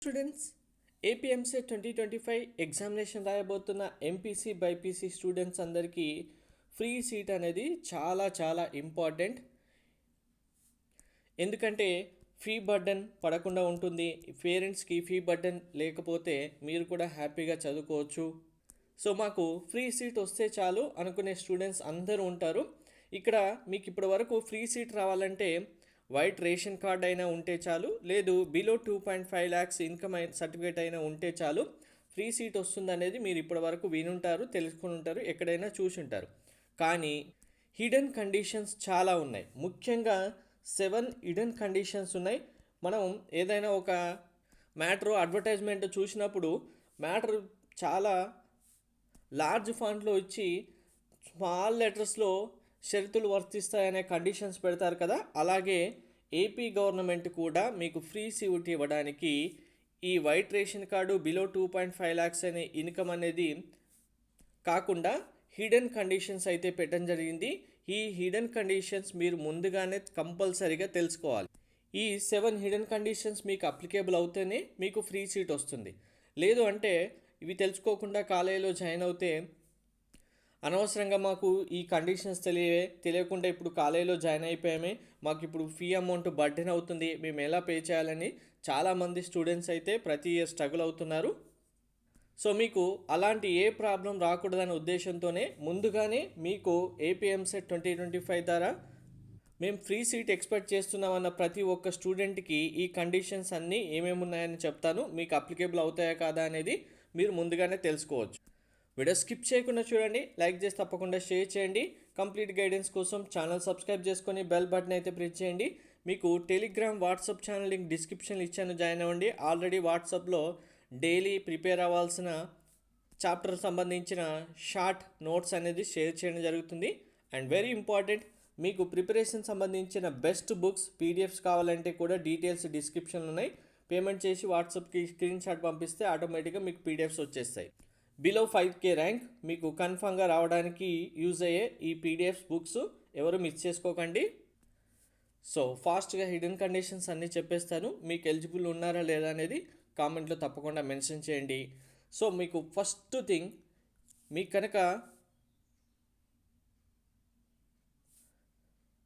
Students, AP EAMCET 2025 examination రాయబోతున్న MPC BiPC students అందరికీ free seat అనేది చాలా చాలా ఇంపార్టెంట్. ఎందుకంటే ఫీ బర్డెన్ పడకుండా ఉంటుంది. పేరెంట్స్కి ఫీ బర్డెన్ లేకపోతే మీరు కూడా హ్యాపీగా చదువుకోవచ్చు. సో మాకు ఫ్రీ సీట్ వస్తే చాలు అనుకునే స్టూడెంట్స్ అందరూ ఉంటారు. ఇక్కడ మీకు ఇప్పటి వరకు ఫ్రీ సీట్ రావాలంటే వైట్ రేషన్ కార్డ్ అయినా ఉంటే చాలు, లేదు బిలో 2.5 lakhs ఇన్కమ్ సర్టిఫికేట్ అయినా ఉంటే చాలు ఫ్రీ సీట్ వస్తుంది అనేది మీరు ఇప్పటి వరకు వినుంటారు, తెలుసుకుని ఉంటారు, ఎక్కడైనా చూసి ఉంటారు. కానీ హిడెన్ కండిషన్స్ చాలా ఉన్నాయి. ముఖ్యంగా 7 హిడెన్ కండిషన్స్ ఉన్నాయి. మనం ఏదైనా ఒక మ్యాటర్ అడ్వర్టైజ్మెంట్ చూసినప్పుడు మ్యాటర్ చాలా లార్జ్ ఫాంట్లో ఇచ్చి స్మాల్ లెటర్స్లో షరతులు వర్తిస్తాయనే కండిషన్స్ పెడతారు కదా, అలాగే ఏపీ గవర్నమెంట్ కూడా మీకు ఫ్రీ సీట్ ఇవ్వడానికి ఈ white ration card below 2.5 lakhs అనే ఇన్కమ్ అనేది కాకుండా హిడెన్ కండిషన్స్ అయితే పెట్టడం జరిగింది. ఈ హిడెన్ కండిషన్స్ మీరు ముందుగానే కంపల్సరీగా తెలుసుకోవాలి. ఈ 7 హిడెన్ కండిషన్స్ మీకు అప్లికేబుల్ అవుతేనే మీకు ఫ్రీ సీట్ వస్తుంది. లేదు అంటే ఇవి తెలుసుకోకుండా కాలేజీలో జాయిన్ అవుతే అనవసరంగా మాకు ఈ కండిషన్స్ తెలియకుండా ఇప్పుడు కాలేజీలో జాయిన్ అయిపోయామే, మాకు ఇప్పుడు ఫీ అమౌంట్ బర్డెన్ అవుతుంది, మేము ఎలా పే చేయాలని చాలామంది స్టూడెంట్స్ అయితే ప్రతి ఇయర్ స్ట్రగుల్ అవుతున్నారు. సో మీకు అలాంటి ఏ ప్రాబ్లం రాకూడదనే ఉద్దేశంతోనే ముందుగానే మీకు ఏపీఎంసెట్ 2025 ద్వారా మేము ఫ్రీ సీట్ ఎక్స్పెక్ట్ చేస్తున్నామన్న ప్రతి ఒక్క స్టూడెంట్కి ఈ కండిషన్స్ అన్నీ ఏమేమి ఉన్నాయని చెప్తాను. మీకు అప్లికేబుల్ అవుతాయా కాదా అనేది మీరు ముందుగానే తెలుసుకోవచ్చు. వీడియో స్కిప్ చేయకుండా చూడండి, లైక్ చేసి తప్పకుండా షేర్ చేయండి. కంప్లీట్ గైడెన్స్ కోసం ఛానల్ సబ్స్క్రైబ్ చేసుకొని బెల్ బటన్ అయితే ప్రెస్ చేయండి. మీకు టెలిగ్రామ్ వాట్సాప్ ఛానల్ లింక్ డిస్క్రిప్షన్లో ఇచ్చాను, జాయిన్ అవ్వండి. ఆల్రెడీ వాట్సాప్లో డైలీ ప్రిపేర్ అవ్వాల్సిన చాప్టర్ సంబంధించిన షార్ట్ నోట్స్ అనేది షేర్ చేయడం జరుగుతుంది. అండ్ వెరీ ఇంపార్టెంట్, మీకు ప్రిపరేషన్ సంబంధించిన బెస్ట్ బుక్స్ పీడిఎఫ్స్ కావాలంటే కూడా డీటెయిల్స్ డిస్క్రిప్షన్లో ఉన్నాయి. పేమెంట్ చేసి వాట్సాప్కి స్క్రీన్ షాట్ పంపిస్తే ఆటోమేటిక్గా మీకు పీడిఎఫ్స్ వచ్చేస్తాయి. బిలో 5K ర్యాంక్ మీకు కన్ఫామ్గా రావడానికి యూజ్ అయ్యే ఈ పీడిఎఫ్స్ బుక్స్ ఎవరు మిస్ చేసుకోకండి. సో ఫాస్ట్గా హిడెన్ కండిషన్స్ అన్నీ చెప్పేస్తాను. మీకు ఎలిజిబుల్ ఉన్నారా లేదా అనేది కామెంట్లో తప్పకుండా మెన్షన్ చేయండి. సో మీకు ఫస్ట్ థింగ్, మీకు కనుక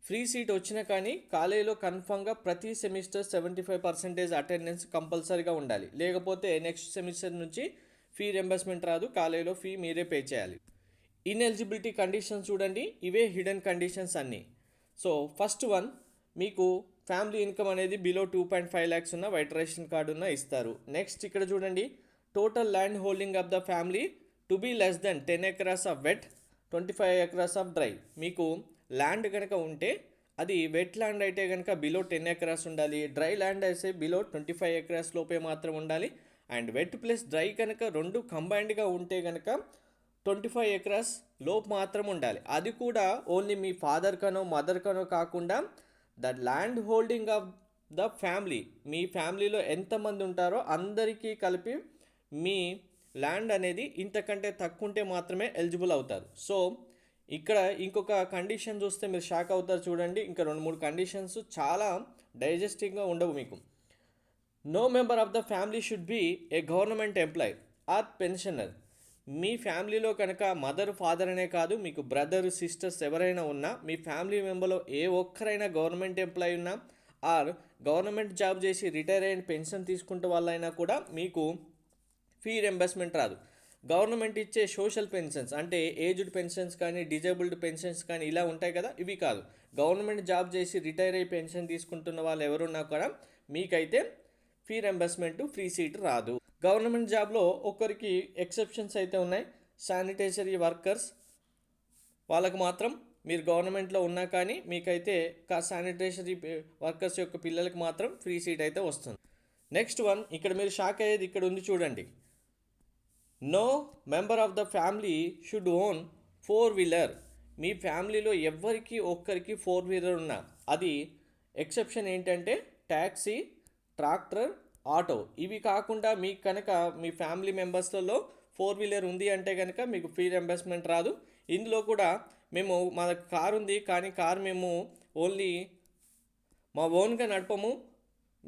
ఫ్రీ సీట్ వచ్చినా కానీ కాలేజీలో కన్ఫామ్గా ప్రతి సెమిస్టర్ 75% అటెండెన్స్ కంపల్సరీగా ఉండాలి. లేకపోతే నెక్స్ట్ సెమిస్టర్ నుంచి ఫీ రింబర్స్మెంట్ రాదు, కాలేజీలో ఫీ మీరే పే చేయాలి. ఇన్ఎలిజిబిలిటీ కండిషన్స్ చూడండి, ఇవే హిడెన్ కండిషన్స్ అన్నీ. సో ఫస్ట్ వన్, మీకు ఫ్యామిలీ ఇన్కమ్ అనేది బిలో 2.5 lakhs ఉన్న వైట్ రేషన్ కార్డు ఉన్న ఇస్తారు. నెక్స్ట్ ఇక్కడ చూడండి, total land holding of the family to be less than 10 acres of wet, 25 acres of dry. మీకు ల్యాండ్ కనుక ఉంటే అది వెట్ ల్యాండ్ అయితే కనుక బిలో 10 acres ఉండాలి, డ్రై ల్యాండ్ అయితే బిలో 25 acres లోపే మాత్రం ఉండాలి. అండ్ వెట్ ప్లస్ డ్రై కనుక రెండు కంబైన్డ్గా ఉంటే కనుక 25 acres లోపు మాత్రం ఉండాలి. అది కూడా ఓన్లీ మీ ఫాదర్ కనో మదర్ కనో కాకుండా the land holding of the family, మీ ఫ్యామిలీలో ఎంతమంది ఉంటారో అందరికీ కలిపి మీ ల్యాండ్ అనేది ఇంతకంటే తక్కువ ఉంటే మాత్రమే ఎలిజిబుల్ అవుతారు. సో ఇక్కడ ఇంకొక కండిషన్ చూస్తే మీరు షాక్ అవుతారు. చూడండి, ఇంకా 2-3 కండిషన్స్ చాలా డైజెస్టింగ్గా ఉండవు మీకు. No member of the family should be a government employee or pensioner. మీ ఫ్యామిలీలో కనుక మదర్ ఫాదర్ అనే కాదు, మీకు బ్రదర్ సిస్టర్స్ ఎవరైనా ఉన్నా, మీ ఫ్యామిలీ మెంబర్లో ఏ ఒక్కరైనా గవర్నమెంట్ ఎంప్లాయ్ ఉన్నా ఆర్ గవర్నమెంట్ జాబ్ చేసి రిటైర్ అయిన పెన్షన్ తీసుకుంటే వాళ్ళైనా కూడా మీకు ఫీ రింబర్స్మెంట్ రాదు. గవర్నమెంట్ ఇచ్చే సోషల్ పెన్షన్స్ అంటే ఏజ్డ్ పెన్షన్స్ కానీ డిజేబుల్డ్ పెన్షన్స్ కానీ ఇలా ఉంటాయి కదా, ఇవి కాదు. గవర్నమెంట్ జాబ్ చేసి రిటైర్ అయ్యి పెన్షన్ తీసుకుంటున్న వాళ్ళు ఎవరున్నా కూడా మీకైతే ఫీ రింబర్స్మెంట్ ఫ్రీ సీట్ రాదు. గవర్నమెంట్ జాబ్లో ఒక్కరికి ఎక్సెప్షన్స్ అయితే ఉన్నాయి. శానిటరీ వర్కర్స్ వాళ్ళకు మాత్రం మీరు గవర్నమెంట్లో ఉన్నా కానీ మీకైతే శానిటరీ వర్కర్స్ యొక్క పిల్లలకు మాత్రం ఫ్రీ సీట్ అయితే వస్తుంది. నెక్స్ట్ వన్, ఇక్కడ మీరు షాక్ అయ్యేది ఇక్కడ ఉంది చూడండి. No member of the family should own 4-wheeler. మీ ఫ్యామిలీలో ఎవరికి ఒక్కరికి 4-wheeler ఉన్నా, అది ఎక్సెప్షన్ ఏంటంటే ట్యాక్సీ, ట్రాక్టర్, ఆటో. ఇవి కాకుండా మీకు కనుక మీ ఫ్యామిలీ మెంబర్స్లలో 4-wheeler ఉంది అంటే కనుక మీకు ఫ్రీ రింబర్స్మెంట్ రాదు. ఇందులో కూడా మేము మా కారు ఉంది కానీ కారు మేము ఓన్లీ మా ఓన్గా నడపము,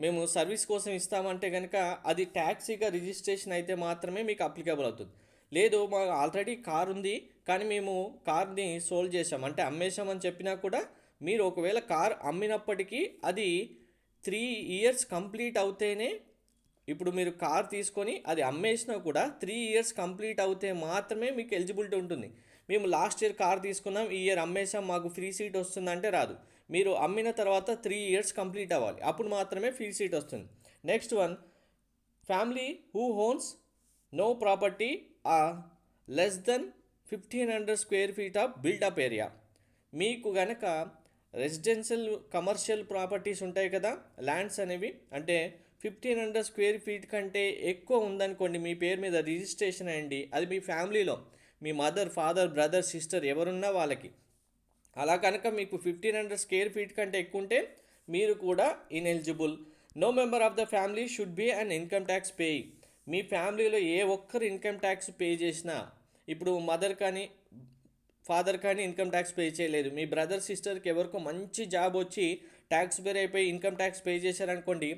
మేము సర్వీస్ కోసం ఇస్తామంటే కనుక అది ట్యాక్సీగా రిజిస్ట్రేషన్ అయితే మాత్రమే మీకు అప్లికబుల్ అవుతుంది. లేదు మాకు ఆల్రెడీ కార్ ఉంది కానీ మేము కార్ని సోల్డ్ చేసాం అంటే అమ్మేసామని చెప్పినా కూడా మీరు ఒకవేళ కార్ అమ్మినప్పటికీ అది 3 ఇయర్స్ కంప్లీట్ అవుతేనే, ఇప్పుడు మీరు కార్ తీసుకొని అది అమ్మేసినా కూడా 3 ఇయర్స్ కంప్లీట్ అవుతే మాత్రమే మీకు ఎలిజిబిలిటీ ఉంటుంది. మేము లాస్ట్ ఇయర్ కార్ తీసుకున్నాం, ఈ ఇయర్ అమ్మేసాం, మాకు ఫ్రీ సీట్ వస్తుందంటే రాదు. మీరు అమ్మిన తర్వాత 3 ఇయర్స్ కంప్లీట్ అవ్వాలి, అప్పుడు మాత్రమే ఫ్రీ సీట్ వస్తుంది. Next one, family who owns no property less than 1500 square feet of buildup area. మీకు గనక రెసిడెన్షియల్ కమర్షియల్ ప్రాపర్టీస్ ఉంటాయి కదా, ల్యాండ్స్ అనేవి, అంటే 1500 స్క్వేర్ ఫీట్ కంటే ఎక్కువ ఉందనుకోండి మీ పేరు మీద రిజిస్ట్రేషన్ అయ్యండి, అది మీ ఫ్యామిలీలో మీ మదర్ ఫాదర్ బ్రదర్ సిస్టర్ ఎవరున్నా వాళ్ళకి. అలా కనుక మీకు 1500 స్క్వేర్ ఫీట్ కంటే ఎక్కువ ఉంటే మీరు కూడా ineligible. No member of the family should be an income tax pay. మీ ఫ్యామిలీలో ఏ ఒక్కరు ఇన్కమ్ ట్యాక్స్ పే చేసినా, ఇప్పుడు మదర్ కానీ ఫాదర్ కానీ ఇన్కమ్ ట్యాక్స్ పే చేయలేదు, మీ బ్రదర్ సిస్టర్కి ఎవరికో మంచి జాబ్ వచ్చి ట్యాక్స్ పేర్ అయిపోయి ఇన్కమ్ ట్యాక్స్ పే చేశారనుకోండి,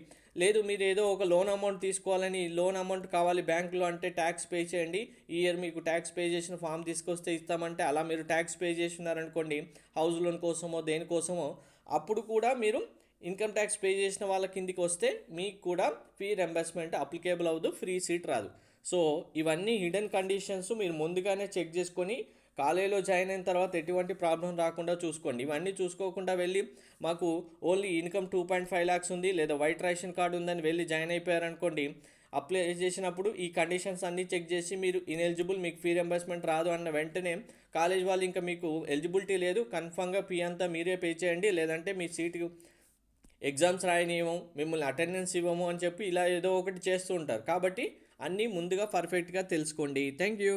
లేదు మీరు ఏదో ఒక లోన్ అమౌంట్ తీసుకోవాలని లోన్ అమౌంట్ కావాలి బ్యాంకులో అంటే ట్యాక్స్ పే చేయండి, ఈ ఇయర్ మీకు ట్యాక్స్ పే చేసిన ఫామ్ తీసుకొస్తే ఇస్తామంటే అలా మీరు ట్యాక్స్ పే చేస్తున్నారనుకోండి హౌస్ లోన్ కోసమో దేనికోసమో, అప్పుడు కూడా మీరు ఇన్కమ్ ట్యాక్స్ పే చేసిన వాళ్ళ కిందికి వస్తే మీకు కూడా ఫీ రెంబర్స్మెంట్ అప్లికేబుల్ అవ్వదు, ఫ్రీ సీట్ రాదు. సో ఇవన్నీ హిడెన్ కండిషన్స్ మీరు ముందుగానే చెక్ చేసుకొని కాలేజీలో జాయిన్ అయిన తర్వాత ఎటువంటి ప్రాబ్లం రాకుండా చూసుకోండి. ఇవన్నీ చూసుకోకుండా వెళ్ళి మాకు ఓన్లీ ఇన్కమ్ 2.5 lakhs ఉంది లేదా వైట్ రేషన్ కార్డు ఉందని వెళ్ళి జాయిన్ అయిపోయారనుకోండి, అప్లై చేసినప్పుడు ఈ కండిషన్స్ అన్నీ చెక్ చేసి మీరు ఇన్ఎలిజిబుల్, మీకు ఫీ రెంబర్స్మెంట్ రాదు అన్న వెంటనే కాలేజ్ వాళ్ళు ఇంకా మీకు ఎలిజిబిలిటీ లేదు, కన్ఫామ్గా ఫీ అంతా మీరే పే చేయండి, లేదంటే మీ సీటు ఎగ్జామ్స్ రాయనివ్వము, మిమ్మల్ని అటెండెన్స్ ఇవ్వము అని చెప్పి ఇలా ఏదో ఒకటి చేస్తూ ఉంటారు. కాబట్టి అన్నీ ముందుగా పర్ఫెక్ట్గా తెలుసుకోండి. Thank you.